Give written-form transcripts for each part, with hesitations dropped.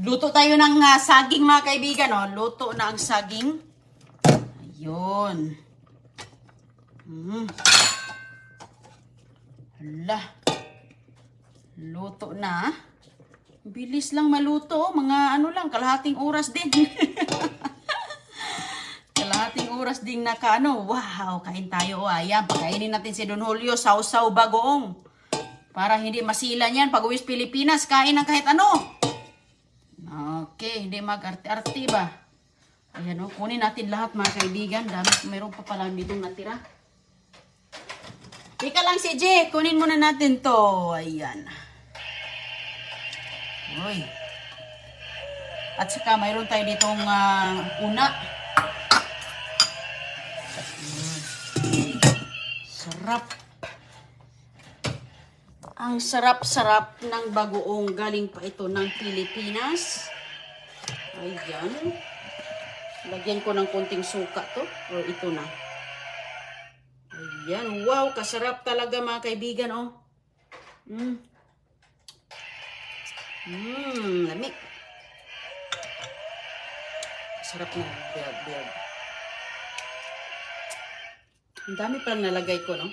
Luto tayo ng saging mga kaibigan. Oh. Luto na ang saging. Ayun. Hala. Luto na. Bilis lang maluto. Mga ano lang, kalahating oras din. Kalahating oras din nakaano. Wow, kain tayo. Ayan, pakainin natin si Don Julio. Sausaw bagoong. Para hindi masila niyan. Pag uwis Pilipinas, kain ng kahit ano. Okay, hindi mag-arte-arte ba? Ayan o, kunin natin lahat mga kaibigan. Mayroon pa pala ditong natira. Tika lang si J, kunin muna natin to. Ayan. Uy. At saka mayroon tayo ditong una. Sarap. Ang sarap-sarap ng bagoong galing pa ito ng Pilipinas. Ayan. Lagyan ko ng konting suka to. O ito na. Ayan. Wow, kasarap talaga mga kaibigan. Oh. Lamig. Sarap na. Biyag. Ang dami palang nalagay ko, no?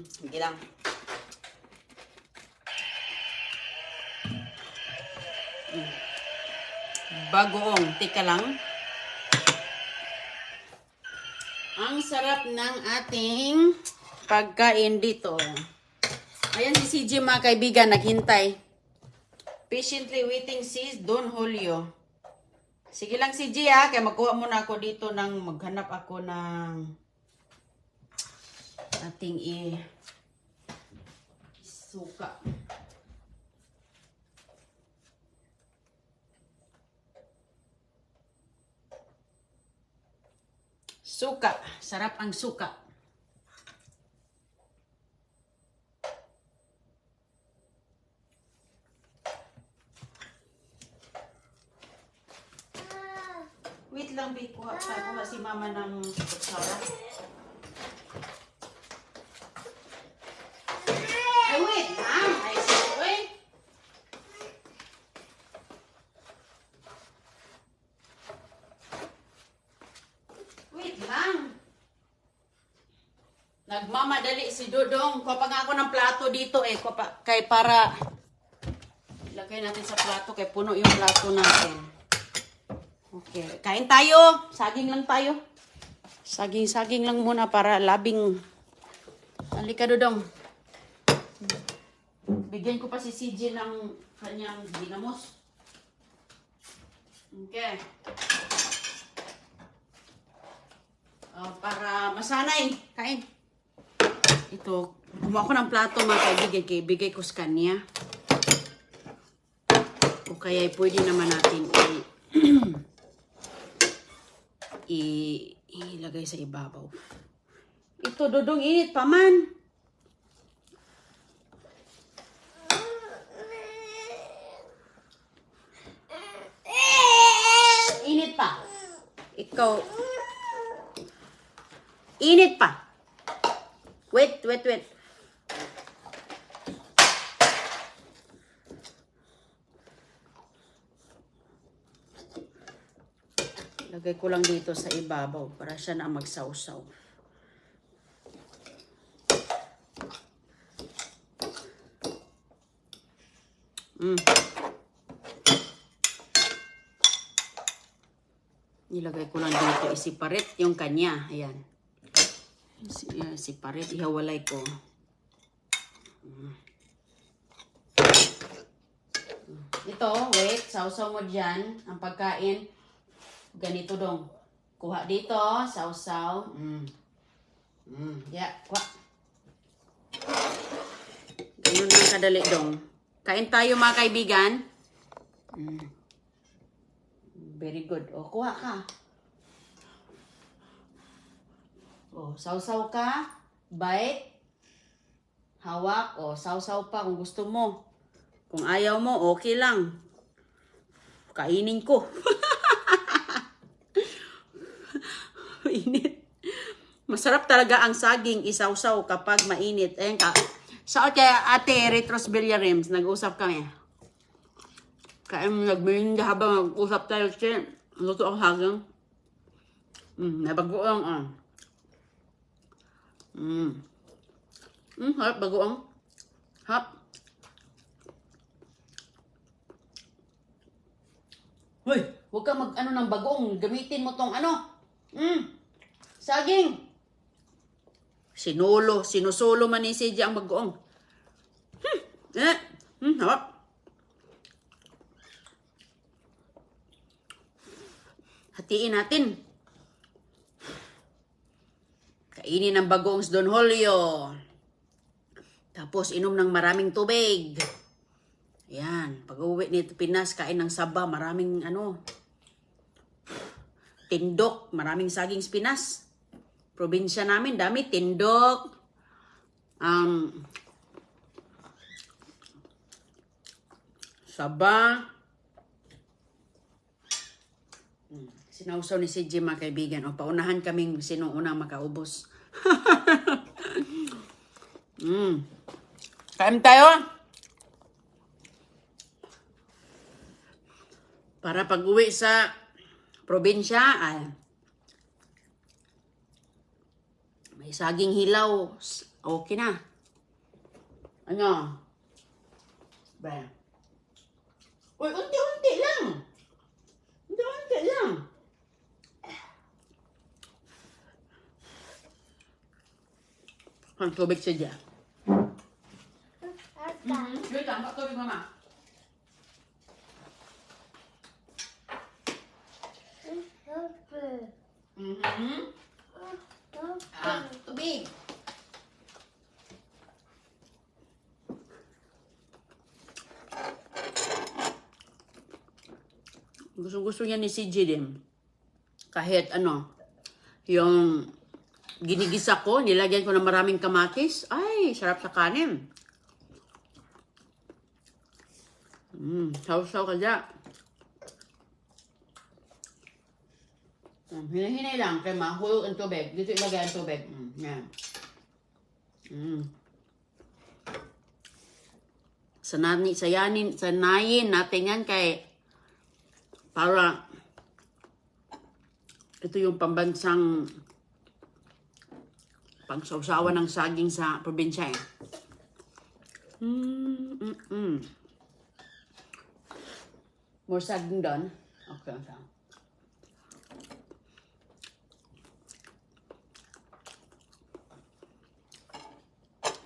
Sige lang. Bagoong. Tika lang. Ang sarap ng ating pagkain dito. Ayan si CJ mga kaibigan, naghintay. Patiently waiting si Don Julio. Sige lang CJ ha, kaya magkuha muna ako dito ng maghanap ako ng ating suka. Suka. Sarap ang suka. Wait lang, babe. Kuha si mama ng kutsara. Ay, wait lang. Ay, wait. Wait lang. Nagmamadali si Dodong. Kuha pa nga ako ng plato dito eh. Kay para ilagay natin sa plato. Kay puno yung plato natin. Okay, kain tayo. Saging lang tayo. Saging lang muna para labing. Halika Dodong. Bigyan ko pa si CJ ng kanyang ginamos. Okay. Para masanay. Kain. Ito, kumuha ko ng plato mga kaibigan. Bigay ko sa kanya. O kaya pwede naman natin ilagay sa ibabaw. Ito, Dodong, init pa man. Init pa. Ikaw. Init pa. Wait. Lagay ko lang dito sa ibabaw para siya na magsawsaw. Nilagay ko lang dito. Isiparet yung kanya. Ayan. Isiparet. Ihawalay ko. Ito, wait. Sausaw mo dyan. Ang pagkain. Ganito dong. Kuha dito, sausaw. Yeah, kuha. Ganun lang kadali dong. Kain tayo mga kaibigan. Very good. O, kuha ka. O, sausaw ka. Bite. Hawak. O, sausaw pa kung gusto mo. Kung ayaw mo, okay lang. Kainin ko. Init. Masarap talaga ang saging isawsaw kapag mainit. Ayan ka. Sa kaya Ate Retros Villarims, nag-usap kami. Kaya nagmirinda habang mag-usap tayo kasi luto ang saging. Nabagoong ah. Harap bagoong. Harap. Hoy, huwag ka mag-ano ng bagoong. Gamitin mo tong ano. Saging. Sinusulo man ni Sija ang bagoong. Harap. Hatiin natin. Kainin ang bagoong Don Julio. Tapos inom ng maraming tubig. Ayan. Pag-uwi nito Pinas, kain ng saba. Maraming tindok. Maraming saging sa Pinas. Probinsya namin, dami tindok. Saba. Sinausaw ni CJ mga kaibigan. O, paunahan kaming sino unang makaubos. Kain tayo. Para pag-uwi sa probinsya, may saging hilaw. Okay na. Ano? Ba? Uy, unti-unti lang. Unti-unti lang. Ang tubig siya dyan. Wait lang, tubig mama. Tubig. Gusto niya ni CJ din. Kahit yung ginigisa ko, nilagyan ko ng maraming kamatis. Ay, sarap sa kanin. Saw-saw ka dyan. Hinahinay lang, kaya mahulog ang tubig. Dito ilagay ang tubig. Yan. Sanayin natin yan kay para ito yung pambansang pangsawsawa ng saging sa probinsya eh. More saging doon. Okay.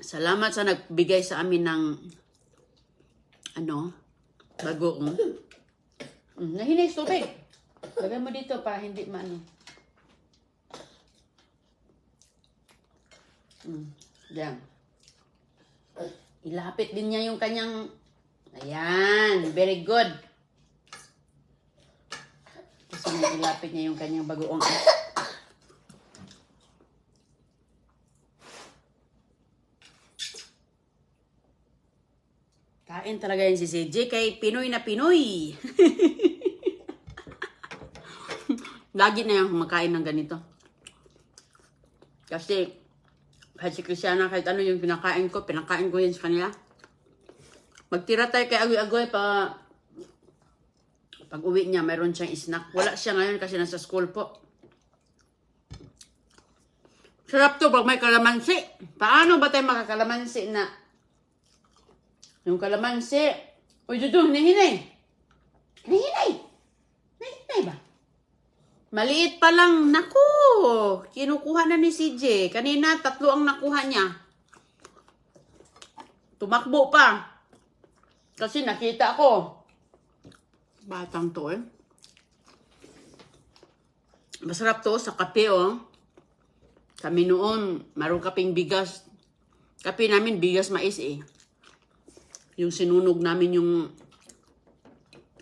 Salamat sa nagbigay sa amin ng bagoong. Nahinay sa tubig. Lagay mo dito para hindi maano. Diyan. Ilapit din niya yung kanyang... Ayan. Very good. Kasi ilapit niya yung kanyang bagoong. Kain talaga yan si CJ kay Pinoy na Pinoy. Lagi na yan kumakain ng ganito. Kasi kahit si Cristiana, kahit ano yung pinakain ko yan sa kanila. Magtira tayo kay Agoy-Agoy pag uwi niya, mayroon siyang snack. Wala siya ngayon kasi nasa school po. Sarap to pag may kalamansi. Paano ba tayo makakalamansi na? Yung kalamansi. Uy, Dudu, hinihinay. Hinihinay. Hinihinay ba? Maliit pa lang. Naku, kinukuha na ni CJ. Kanina, 3 ang nakuha niya. Tumakbo pa. Kasi nakita ko. Batang to eh. Masarap to sa kape oh. Kami noon, marong kapeng bigas. Kape namin, bigas mais eh. Yung sinunog namin yung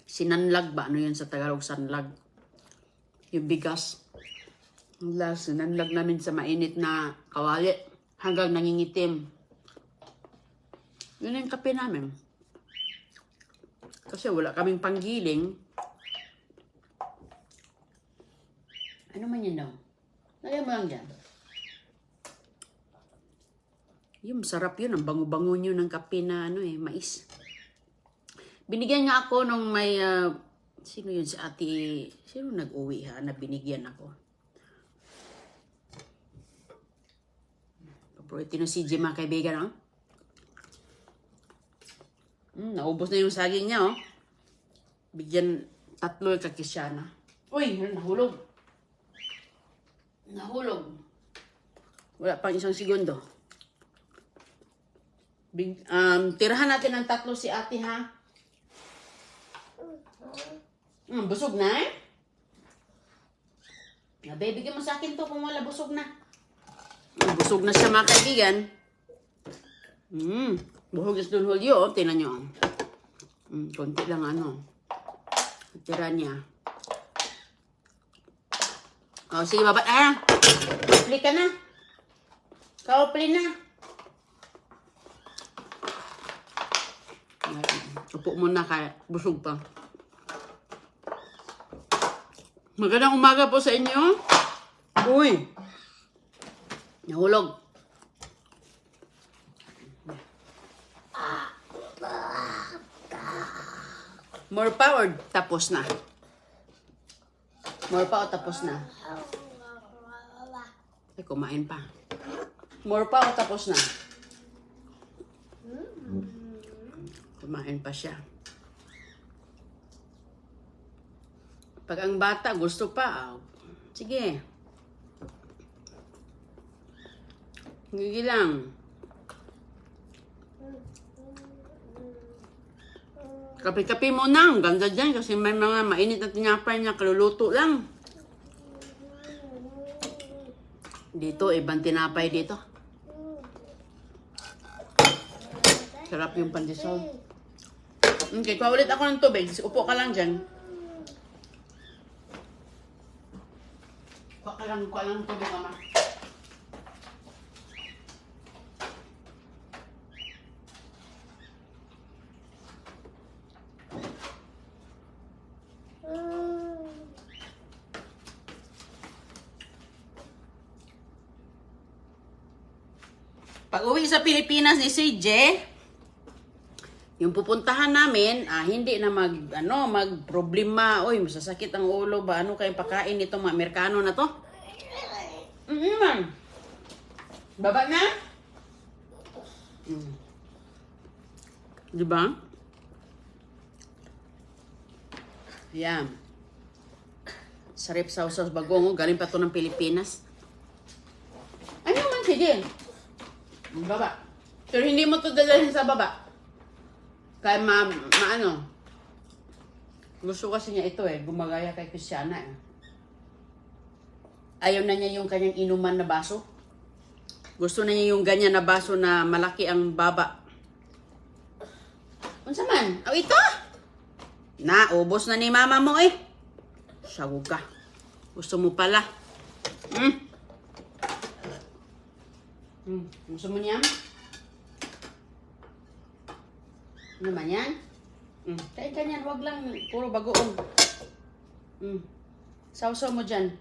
sinanlag ba? Ano yun sa Tagalog? Sanlag. Yung bigas. Sinanlag namin sa mainit na kawali. Hanggang nangingitim. Yun yung kape namin. Kasi wala kaming panggiling. Ano man yun daw? Lagyan mo lang dyan. Yung masarap yun. Ang bango-bango nyo ng kape na mais. Binigyan nga ako nung may, sino yun si ate, sino nag-uwi ha, na binigyan ako. Paborito ng CJ mga kaibigan, oh. Naubos na yung saging niya, oh. Bigyan 3 kay Kisyana. Uy, nahulog. Nahulog. Wala pang 1 segundo. Tirahan natin ng 3 si ate, ha? Busog na, eh? Bigyan mo sa akin to kung wala busog na. Busog na siya mga kaibigan. Buhog is dun hulyo, oh. Tingnan nyo. Konti lang ano. Tira niya. Oh, sige, baba. Upli ka na. Kaupli na. Upo muna kaya busog pa. Magandang umaga po sa inyo. Uy. Nahulog. More power. Tapos na. More power. Tapos na. Ay, kumain pa. More power. Tapos na. Kumain pa siya. Pag ang bata gusto pa, sige. Hindi lang. Kape-kape mo na. Ang ganda dyan kasi may mga mainit na tinapay niya. Kaluluto lang. Dito, ibang tinapay dito. Sarap yung pandesal. Okay, kuha ulit ako ng tubig. Upo ka lang dyan. Kuha lang tubig, mama. Pag-uwi sa Pilipinas ni CJ, yung pupuntahan namin, hindi na mag-problema. Oy, masasakit ang ulo ba? Ano kayong pakain nito mga Amerikano na to? Baba na? Diba? Yan. Sarip sausaw bagong. Galing pa to ng Pilipinas. Ano man, sige. Baba. Pero hindi mo to dalahin sa baba. Kaya maano. Gusto kasi niya ito gumagaya kay Kisyana Ayaw na niya yung kanyang inuman na baso. Gusto na niya yung ganyan na baso na malaki ang baba. Unsa man? Ito? Ubos na ni mama mo Sagog ka. Gusto mo pala. Gusto mo niyan? Ano naman yan? Kain ka niyan, wag lang puro bagoong. Sausaw mo dyan.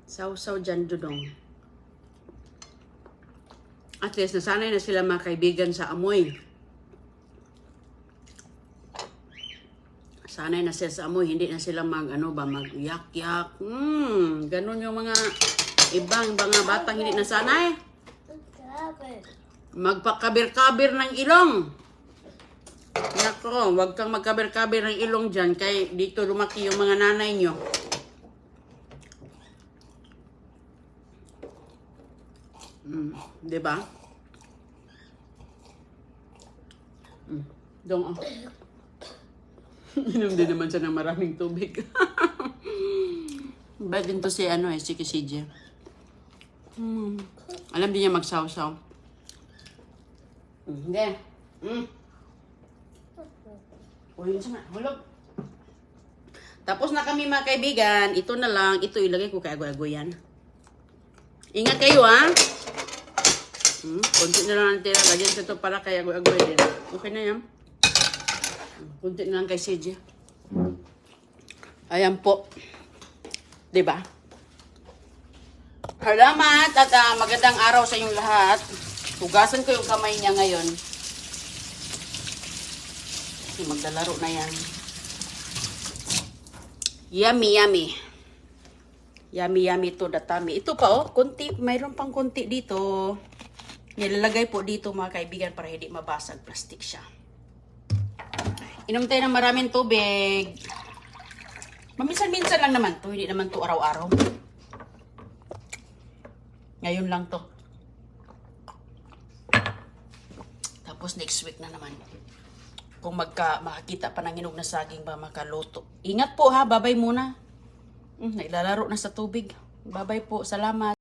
Sausaw dyan, Dudong. At least, nasanay na sila mga kaibigan sa amoy. Sanay na sila sa amoy, hindi na sila mag-yak-yak. Ganun yung mga ibang mga batang hindi nasanay. Magpakabir-kabir ng ilong. Nako, wag kang magkabir-kabir ng ilong dyan. Kaya dito lumaki yung mga nanay nyo. Diba? Dong, inom din naman siya ng maraming tubig. Ba't din to si si CJ. Alam din niya magsaw-saw. Hindi. Uy, yun nga. Hulog. Tapos na kami mga kaibigan. Ito na lang. Ito ilagay ko kay agoy-agoy yan. Ingat kayo konti na lang ang tira. Lagyan ko ito para kay agoy-agoy din. Okay na yan. Konti na lang kay CJ. Ayan po. Diba? Salamat at magandang araw sa inyong lahat. Hugasan ko yung kamay niya ngayon. Kasi maglalaro na yan. Yummy, yummy. Yummy, yummy to the tummy. Ito pa oh, konti. Mayroon pang konti dito. Nilalagay po dito mga kaibigan para hindi mabasag. Plastic siya. Inom tayo ng maraming tubig. Maminsan-minsan lang naman to. Hindi naman to araw-araw. Ngayon lang to. Tapos next week na naman. Kung makakita pa ng hinog na saging ba makaluto. Ingat po ha. Babay muna. Naglalaro na sa tubig. Babay po. Salamat.